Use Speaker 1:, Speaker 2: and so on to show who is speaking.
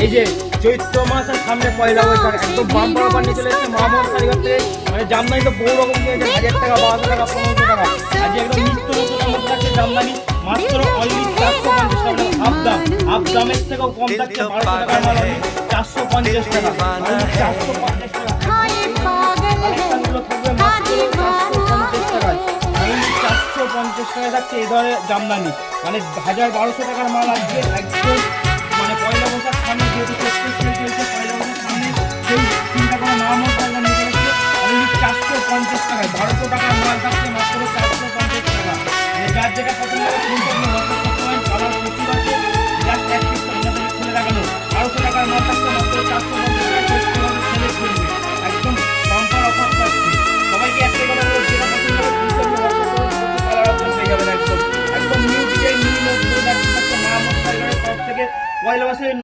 Speaker 1: এই যে চৈত্র মাসের সামনে পয়লা বৈশাখ একদম বাম্পার অফার নিয়ে চলে এসেছে মামুন কারিগর থেকে। মানে জামদানি তো বহু রকম কিনেছে, 1000 টাকা 1200 টাকা 1500 টাকা। আজ একদম নিত্য নতুন মধ্যে থাকছে জামদানি মাত্র অনলি 450 টাকা। হাফ দামের থেকেও কম থাকছে 1200 টাকার মাল অনলি 450 টাকা। 450 টাকা কালেকশনগুলো থাকবে মাত্র 450 টাকায়। অনলি 450 টাকায় থাকছে এই ধরনের জামদানি। মানে 1000-1200 টাকার মাল আজকে একদম মানে পয়লা বৈশাখ সামনে যেহেতু চলছে পয়লা বৈশাখ সামনে সেই চিন্তা করে মামুন কারিগর নিয়ে চলে এসেছে অনলি 450 টাকায়। 1200 টাকার মাল থাকছে মাত্র 450 টাকা। যার যেটা পছন্দ হবে কিনতে আপনি হোয়াটসঅ্যাপ করতে পারেন। কালার প্রচুর আছে, জাস্ট এক পিস আপনাদের খুলে দেখানো। 1200 টাকার মাল থাকছে মাত্র 450 টাকায়। সিলেক্ট করবে একদম বাম্পার অফার থাকছে। সবাইকে একটাই কথা বলবো, যেটা পছন্দ হবে কিনতে আপনি হোয়াটসঅ্যাপ করুন, কালার অপশন পেয়ে যাবেন একদম নিউ ডিজাইন নিউ লোক করে থাকছে মামুন কারিগরের তরফ থেকে পয়লা বৈশাখে।